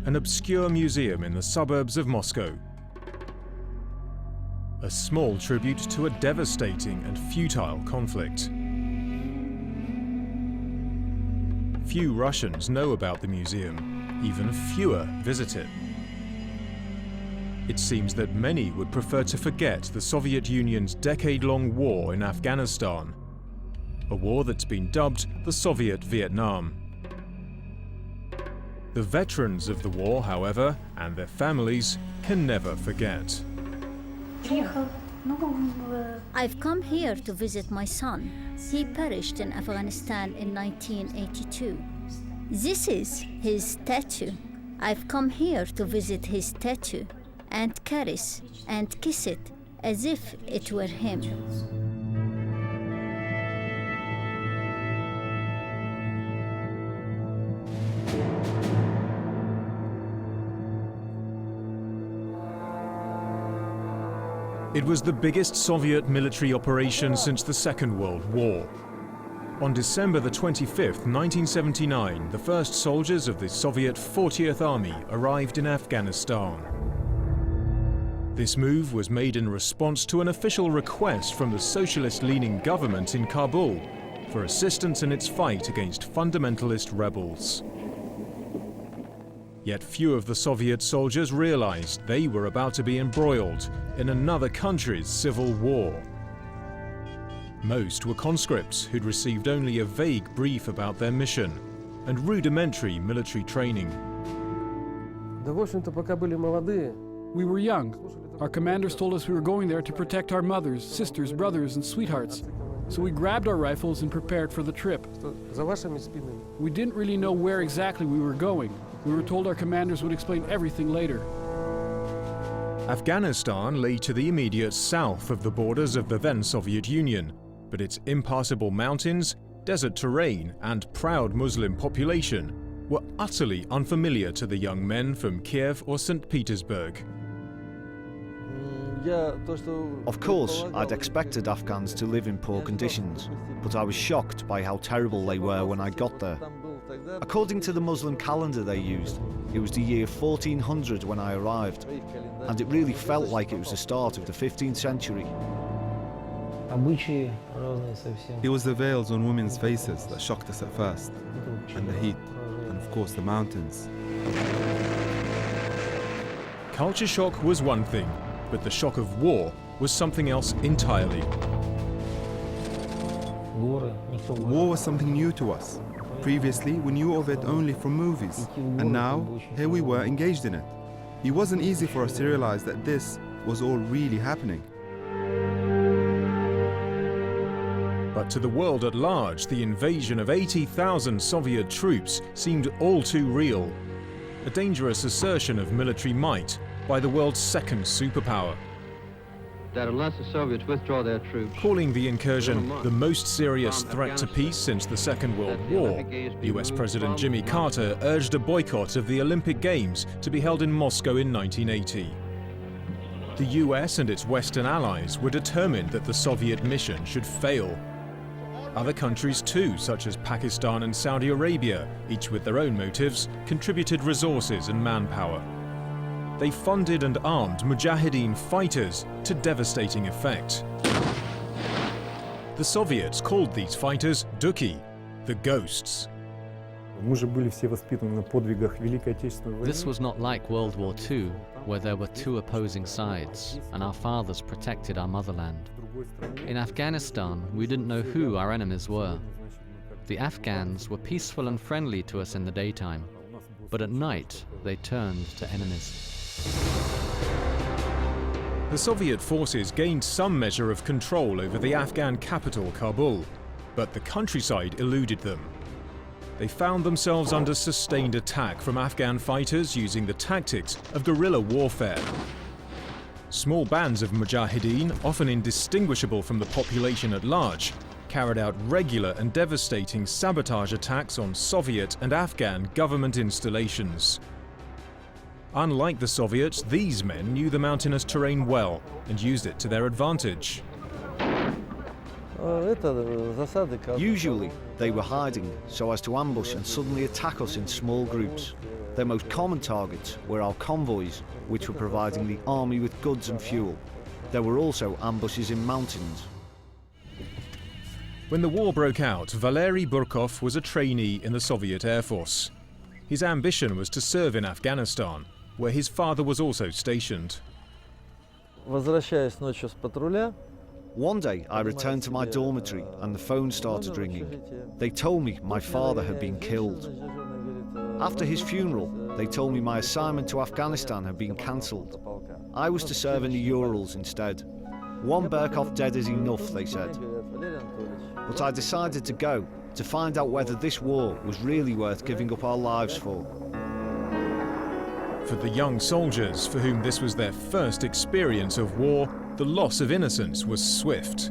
an obscure museum in the suburbs of Moscow. A small tribute to a devastating and futile conflict. Few Russians know about the museum, even fewer visit it. It seems that many would prefer to forget the Soviet Union's decade-long war in Afghanistan, a war that's been dubbed the Soviet Vietnam. The veterans of the war, however, and their families can never forget. I've come here to visit my son. He perished in Afghanistan in 1982. This is his statue. I've come here to visit his statue and caress and kiss it as if it were him. It was the biggest Soviet military operation since the Second World War. On December the 25th, 1979, the first soldiers of the Soviet 40th Army arrived in Afghanistan. This move was made in response to an official request from the socialist-leaning government in Kabul for assistance in its fight against fundamentalist rebels. Yet few of the Soviet soldiers realized they were about to be embroiled in another country's civil war. Most were conscripts who'd received only a vague brief about their mission and rudimentary military training. We were young. Our commanders told us we were going there to protect our mothers, sisters, brothers, and sweethearts. So we grabbed our rifles and prepared for the trip. We didn't really know where exactly we were going. We were told our commanders would explain everything later. Afghanistan lay to the immediate south of the borders of the then Soviet Union, but its impassable mountains, desert terrain, and proud Muslim population were utterly unfamiliar to the young men from Kiev or St. Petersburg. Of course, I'd expected Afghans to live in poor conditions, but I was shocked by how terrible they were when I got there. According to the Muslim calendar they used, it was the year 1400 when I arrived, and it really felt like it was the start of the 15th century. It was the veils on women's faces that shocked us at first, and the heat, and of course the mountains. Culture shock was one thing, but the shock of war was something else entirely. War was something new to us. Previously, we knew of it only from movies, and now, here we were engaged in it. It wasn't easy for us to realize that this was all really happening. But to the world at large, the invasion of 80,000 Soviet troops seemed all too real. A dangerous assertion of military might by the world's second superpower. That unless the Soviets withdraw their troops, calling the incursion the most serious threat to peace since the Second World War, US President Jimmy Carter urged a boycott of the Olympic Games to be held in Moscow in 1980. The US and its Western allies were determined that the Soviet mission should fail. Other countries too, such as Pakistan and Saudi Arabia, each with their own motives, contributed resources and manpower. They funded and armed Mujahideen fighters to devastating effect. The Soviets called these fighters Duki, the ghosts. This was not like World War II, where there were two opposing sides, and our fathers protected our motherland. In Afghanistan, we didn't know who our enemies were. The Afghans were peaceful and friendly to us in the daytime, but at night they turned to enemies. The Soviet forces gained some measure of control over the Afghan capital, Kabul, but the countryside eluded them. They found themselves under sustained attack from Afghan fighters using the tactics of guerrilla warfare. Small bands of Mujahideen, often indistinguishable from the population at large, carried out regular and devastating sabotage attacks on Soviet and Afghan government installations. Unlike the Soviets, these men knew the mountainous terrain well and used it to their advantage. Usually, they were hiding so as to ambush and suddenly attack us in small groups. Their most common targets were our convoys, which were providing the army with goods and fuel. There were also ambushes in mountains. When the war broke out, Valery Burkov was a trainee in the Soviet Air Force. His ambition was to serve in Afghanistan, where his father was also stationed. One day, I returned to my dormitory and the phone started ringing. They told me my father had been killed. After his funeral, they told me my assignment to Afghanistan had been cancelled. I was to serve in the Urals instead. One Burkov dead is enough, they said. But I decided to go, to find out whether this war was really worth giving up our lives for. For the young soldiers for whom this was their first experience of war, the loss of innocence was swift.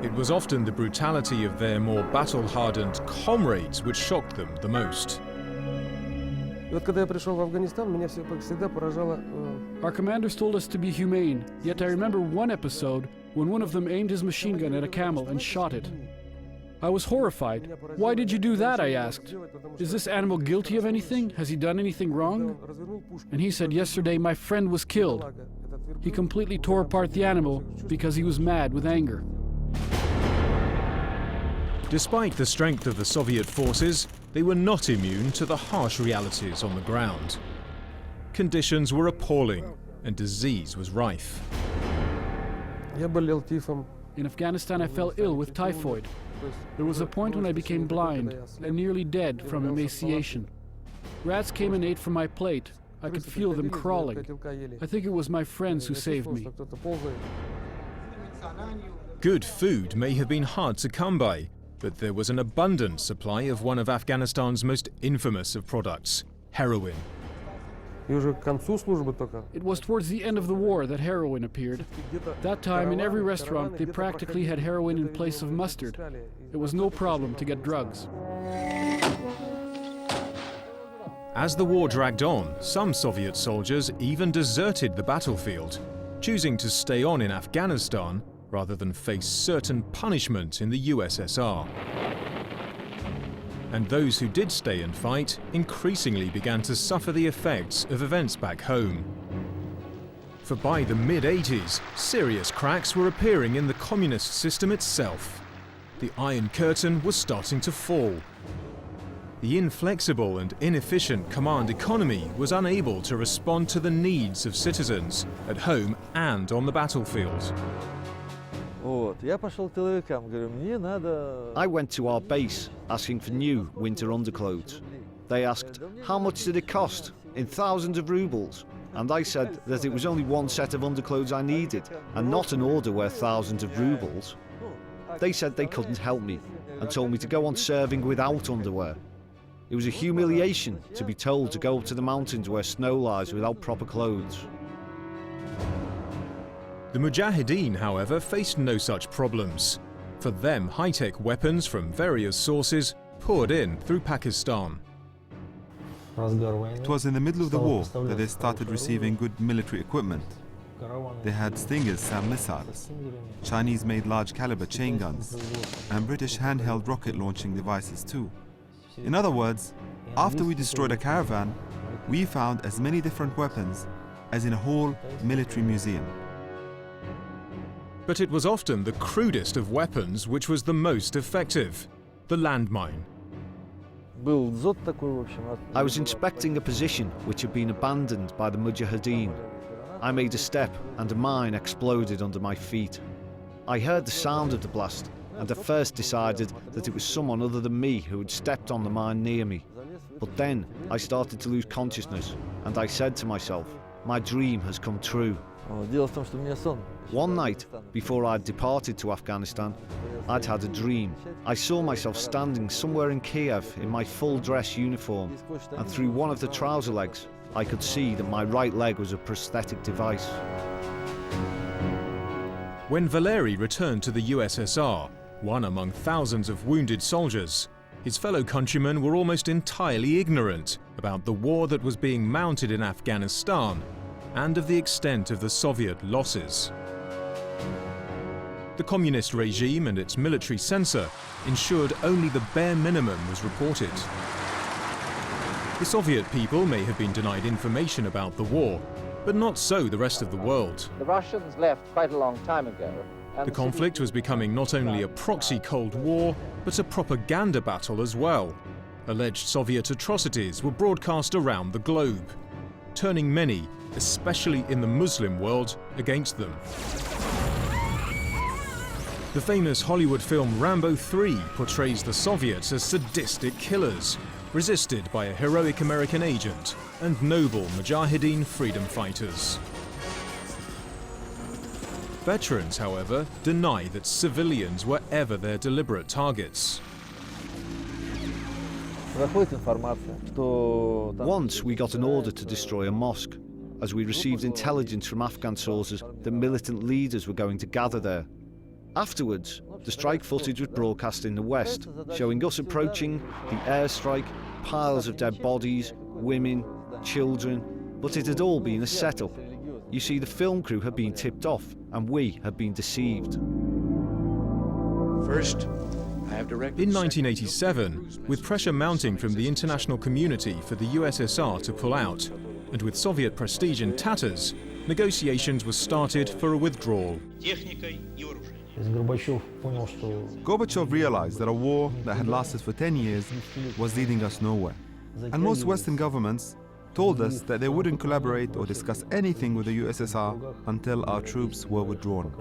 It was often the brutality of their more battle-hardened comrades which shocked them the most. Our commanders told us to be humane, yet I remember one episode when one of them aimed his machine gun at a camel and shot it. I was horrified. Why did you do that, I asked. Is this animal guilty of anything? Has he done anything wrong? And he said, yesterday my friend was killed. He completely tore apart the animal because he was mad with anger. Despite the strength of the Soviet forces, they were not immune to the harsh realities on the ground. Conditions were appalling and disease was rife. In Afghanistan, I fell ill with typhoid. There was a point when I became blind and nearly dead from emaciation. Rats came and ate from my plate. I could feel them crawling. I think it was my friends who saved me. Good food may have been hard to come by, but there was an abundant supply of one of Afghanistan's most infamous of products, heroin. It was towards the end of the war that heroin appeared. That time, in every restaurant, they practically had heroin in place of mustard. It was no problem to get drugs. As the war dragged on, some Soviet soldiers even deserted the battlefield, choosing to stay on in Afghanistan rather than face certain punishment in the USSR. And those who did stay and fight increasingly began to suffer the effects of events back home. For by the mid-80s, serious cracks were appearing in the communist system itself. The Iron Curtain was starting to fall. The inflexible and inefficient command economy was unable to respond to the needs of citizens at home and on the battlefield. I went to our base asking for new winter underclothes. They asked, how much did it cost? In thousands of rubles. And I said that it was only one set of underclothes I needed, and not an order worth thousands of rubles. They said they couldn't help me, and told me to go on serving without underwear. It was a humiliation to be told to go up to the mountains where snow lies without proper clothes. The Mujahideen, however, faced no such problems. For them, high-tech weapons from various sources poured in through Pakistan. It was in the middle of the war that they started receiving good military equipment. They had Stingers SAM missiles, Chinese-made large-caliber chain guns, and British handheld rocket launching devices too. In other words, after we destroyed a caravan, we found as many different weapons as in a whole military museum. But it was often the crudest of weapons which was the most effective, the landmine. I was inspecting a position which had been abandoned by the Mujahideen. I made a step and a mine exploded under my feet. I heard the sound of the blast and at first decided that it was someone other than me who had stepped on the mine near me. But then I started to lose consciousness and I said to myself, my dream has come true. One night, before I'd departed to Afghanistan, I'd had a dream. I saw myself standing somewhere in Kiev in my full dress uniform, and through one of the trouser legs, I could see that my right leg was a prosthetic device. When Valery returned to the USSR, one among thousands of wounded soldiers, his fellow countrymen were almost entirely ignorant about the war that was being mounted in Afghanistan and of the extent of the Soviet losses. the communist regime and its military censor ensured only the bare minimum was reported. The Soviet people may have been denied information about the war, but not so the rest of the world. The Russians left quite a long time ago. The conflict was becoming not only a proxy Cold War, but a propaganda battle as well. Alleged Soviet atrocities were broadcast around the globe, turning many, especially in the Muslim world, against them. The famous Hollywood film Rambo 3 portrays the Soviets as sadistic killers, resisted by a heroic American agent and noble Mujahideen freedom fighters. Veterans, however, deny that civilians were ever their deliberate targets. Once we got an order to destroy a mosque, as we received intelligence from Afghan sources that militant leaders were going to gather there. Afterwards, the strike footage was broadcast in the West, showing us approaching, the airstrike, piles of dead bodies, women, children, but it had all been a setup. You see, the film crew had been tipped off, and we had been deceived. First, I have directed in 1987, with pressure mounting from the international community for the USSR to pull out, and with Soviet prestige in tatters, negotiations were started for a withdrawal. Gorbachev realized that a war that had lasted for 10 years was leading us nowhere. And most Western governments told us that they wouldn't collaborate or discuss anything with the USSR until our troops were withdrawn.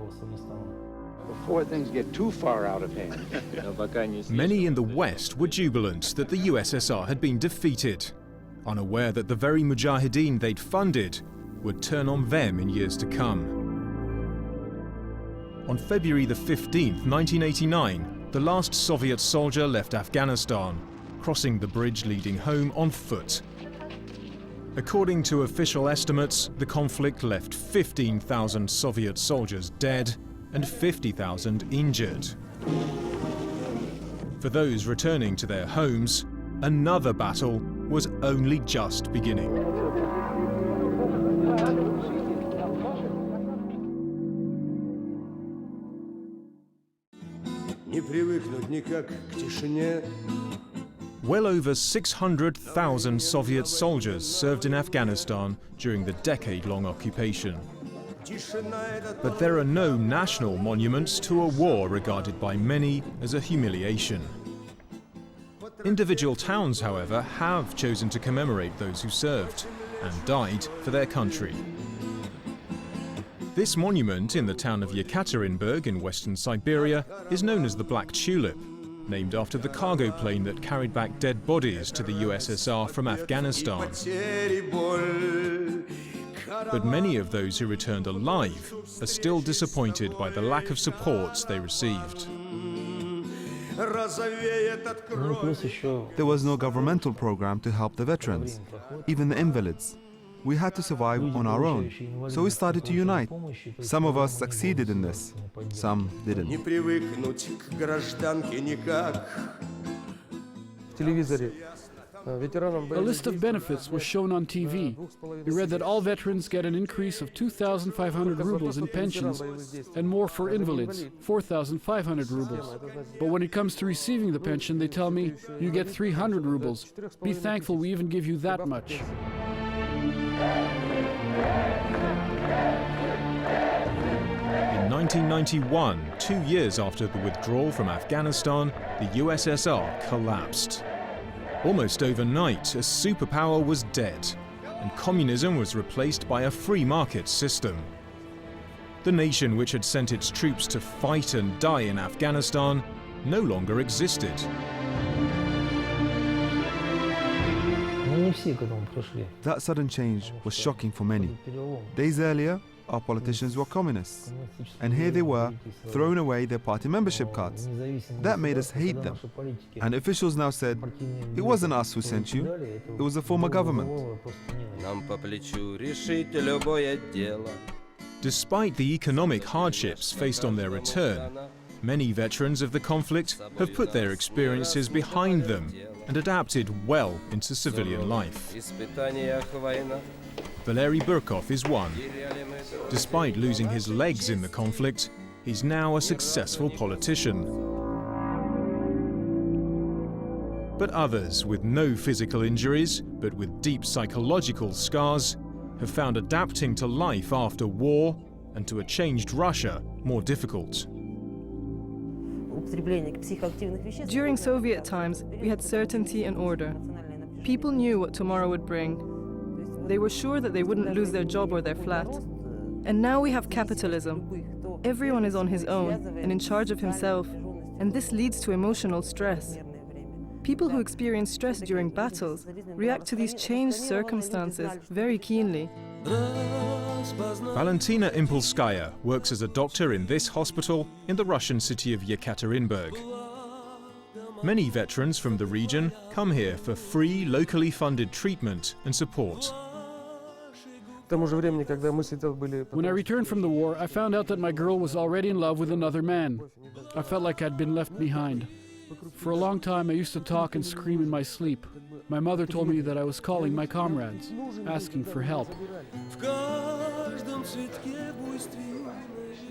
before things get too far out of hand. Many in the West were jubilant that the USSR had been defeated, unaware that the very Mujahideen they'd funded would turn on them in years to come. On February the 15th, 1989, the last Soviet soldier left Afghanistan, crossing the bridge leading home on foot. According to official estimates, the conflict left 15,000 Soviet soldiers dead and 50,000 injured. For those returning to their homes, another battle was only just beginning. Well over 600,000 Soviet soldiers served in Afghanistan during the decade-long occupation. But there are no national monuments to a war regarded by many as a humiliation. Individual towns, however, have chosen to commemorate those who served and died for their country. This monument in the town of Yekaterinburg in western Siberia is known as the Black Tulip, named after the cargo plane that carried back dead bodies to the USSR from Afghanistan. But many of those who returned alive are still disappointed by the lack of support they received. There was no governmental program to help the veterans, even the invalids. We had to survive on our own, so we started to unite. Some of us succeeded in this, some didn't. A list of benefits was shown on TV. We read that all veterans get an increase of 2,500 rubles in pensions and more for invalids, 4,500 rubles. But when it comes to receiving the pension, they tell me, you get 300 rubles. Be thankful we even give you that much. In 1991, 2 years after the withdrawal from Afghanistan, the USSR collapsed. Almost overnight, a superpower was dead, and communism was replaced by a free market system. The nation which had sent its troops to fight and die in Afghanistan no longer existed. That sudden change was shocking for many. Days earlier, our politicians were communists, and here they were, throwing away their party membership cards. That made us hate them. And officials now said, it wasn't us who sent you, it was the former government. Despite the economic hardships faced on their return, many veterans of the conflict have put their experiences behind them and adapted well into civilian life. Valery Burkov is one. Despite losing his legs in the conflict, he's now a successful politician. But others with no physical injuries, but with deep psychological scars, have found adapting to life after war and to a changed Russia more difficult. During Soviet times, we had certainty and order. People knew what tomorrow would bring. They were sure that they wouldn't lose their job or their flat. And now we have capitalism. Everyone is on his own and in charge of himself, and this leads to emotional stress. People who experience stress during battles react to these changed circumstances very keenly. Valentina Impulskaya works as a doctor in this hospital in the Russian city of Yekaterinburg. Many veterans from the region come here for free, locally funded treatment and support. When I returned from the war, I found out that my girl was already in love with another man. I felt like I'd been left behind. For a long time, I used to talk and scream in my sleep. My mother told me that I was calling my comrades, asking for help.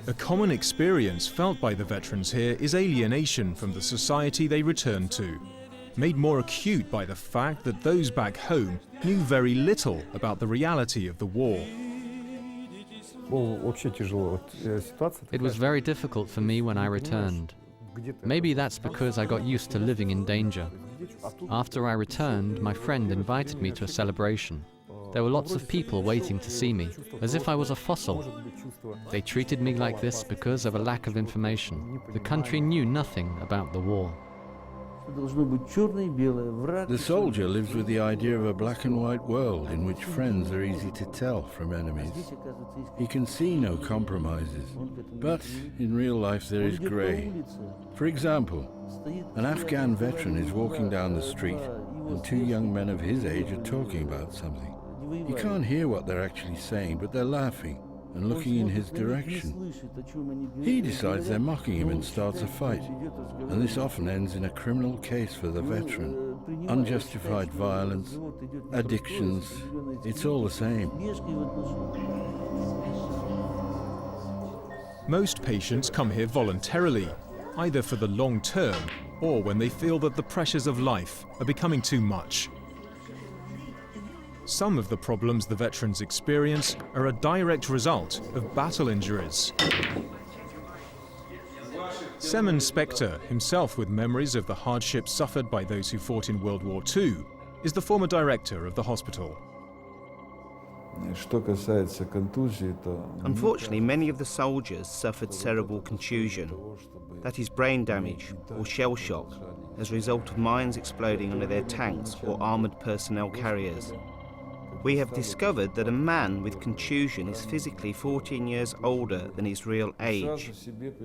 A common experience felt by the veterans here is alienation from the society they returned to, made more acute by the fact that those back home knew very little about the reality of the war. It was very difficult for me when I returned. Maybe that's because I got used to living in danger. After I returned, my friend invited me to a celebration. There were lots of people waiting to see me, as if I was a fossil. They treated me like this because of a lack of information. The country knew nothing about the war. The soldier lives with the idea of a black and white world in which friends are easy to tell from enemies. He can see no compromises, but in real life there is grey. For example, an Afghan veteran is walking down the street and two young men of his age are talking about something. He can't hear what they're actually saying, but they're laughing and looking in his direction. He decides they're mocking him and starts a fight, and this often ends in a criminal case for the veteran. Unjustified violence, addictions, it's all the same. Most patients come here voluntarily, either for the long term or when they feel that the pressures of life are becoming too much. Some of the problems the veterans experience are a direct result of battle injuries. Semen Spector, himself with memories of the hardships suffered by those who fought in World War II, is the former director of the hospital. Unfortunately, many of the soldiers suffered cerebral contusion, that is brain damage or shell shock, as a result of mines exploding under their tanks or armoured personnel carriers. We have discovered that a man with contusion is physically 14 years older than his real age.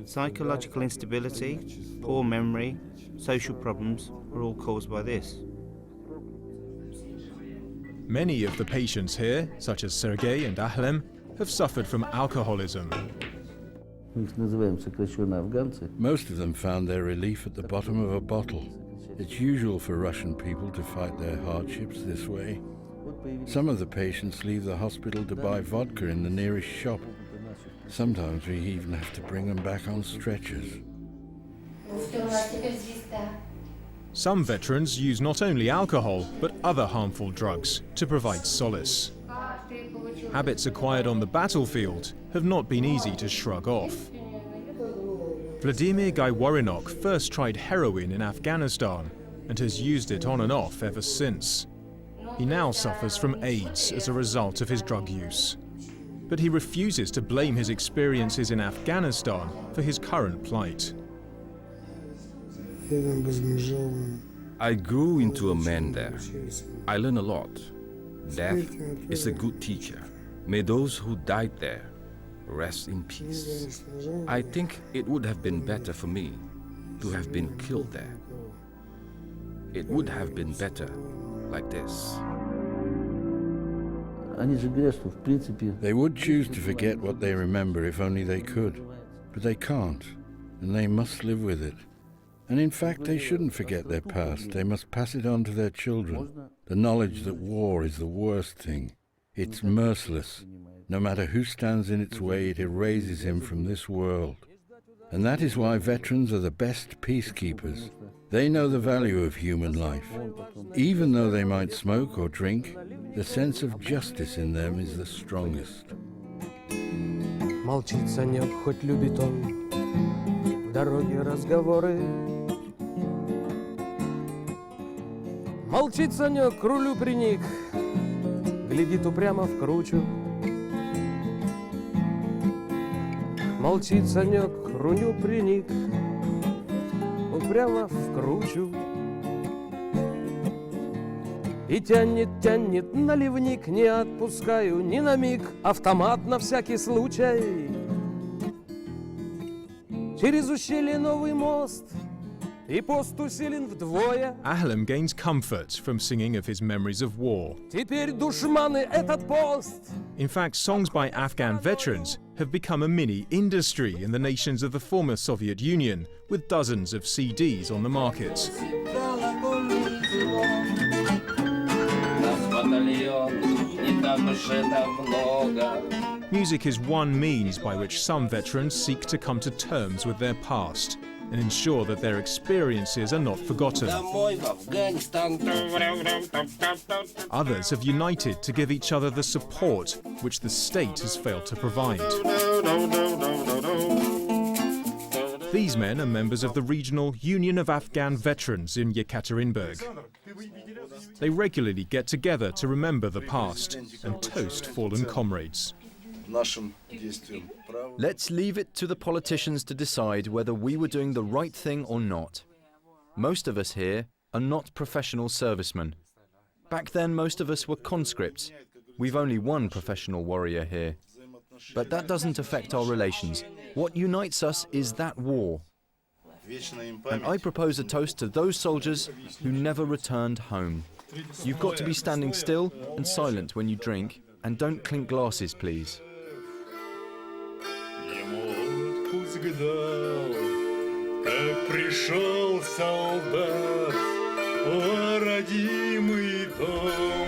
Psychological instability, poor memory, social problems are all caused by this. Many of the patients here, such as Sergei and Ahlem, have suffered from alcoholism. Most of them found their relief at the bottom of a bottle. It's usual for Russian people to fight their hardships this way. Some of the patients leave the hospital to buy vodka in the nearest shop. Sometimes we even have to bring them back on stretchers. Some veterans use not only alcohol, but other harmful drugs to provide solace. Habits acquired on the battlefield have not been easy to shrug off. Vladimir Gaiwarinok first tried heroin in Afghanistan and has used it on and off ever since. He now suffers from AIDS as a result of his drug use. But he refuses to blame his experiences in Afghanistan for his current plight. I grew into a man there. I learned a lot. Death is a good teacher. May those who died there rest in peace. I think it would have been better for me to have been killed there. It would have been better like this. They would choose to forget what they remember if only they could, but they can't, and they must live with it. And in fact, they shouldn't forget their past. They must pass it on to their children. The knowledge that war is the worst thing. It's merciless. No matter who stands in its way, it erases him from this world. And that is why veterans are the best peacekeepers. They know the value of human life. Even though they might smoke or drink, the sense of justice in them is the strongest. Молчит Санек, хоть любит он в дороге разговоры. Молчит Санек, к рулю приник, глядит упрямо в кручу. Молчит Санек, к рулю приник, упрямо в кручу. И тянет, тянет наливник, не отпускаю ни на миг, автомат на всякий случай. Через ущелье новый мост, и пост усилен вдвое. Ahlem gains comfort from singing of his memories of war. Теперь душманы этот пост. In fact, songs by Afghan veterans have become a mini industry in the nations of the former Soviet Union, with dozens of CDs on the market. Music is one means by which some veterans seek to come to terms with their past and ensure that their experiences are not forgotten. Others have united to give each other the support which the state has failed to provide. These men are members of the regional Union of Afghan Veterans in Yekaterinburg. They regularly get together to remember the past and toast fallen comrades. Let's leave it to the politicians to decide whether we were doing the right thing or not. Most of us here are not professional servicemen. Back then, most of us were conscripts. We've only one professional warrior here. But that doesn't affect our relations. What unites us is that war. And I propose a toast to those soldiers who never returned home. You've got to be standing still and silent when you drink, and don't clink glasses, please. Как пришел солдат о родимый дом,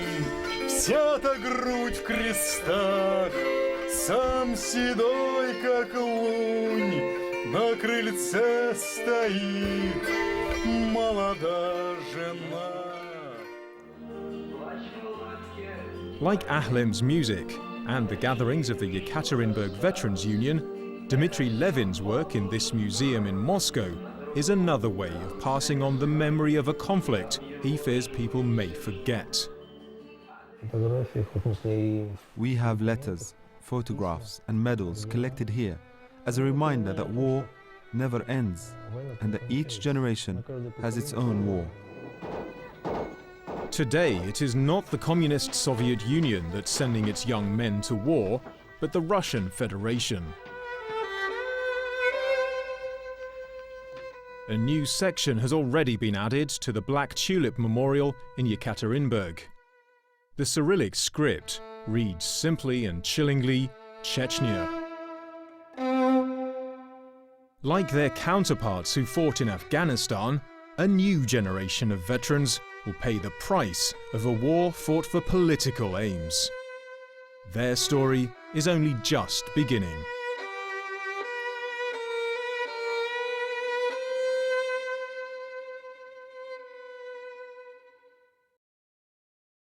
вся-то грудь в крестах, сам седой, как лунь, на крыльце стоит молода жена. Like Ahlem's music and the gatherings of the Yekaterinburg Veterans Union, Dmitry Levin's work in this museum in Moscow is another way of passing on the memory of a conflict he fears people may forget. We have letters, photographs and medals collected here as a reminder that war never ends and that each generation has its own war. Today, it is not the communist Soviet Union that's sending its young men to war, but the Russian Federation. A new section has already been added to the Black Tulip Memorial in Yekaterinburg. The Cyrillic script reads simply and chillingly, Chechnya. Like their counterparts who fought in Afghanistan, a new generation of veterans will pay the price of a war fought for political aims. Their story is only just beginning.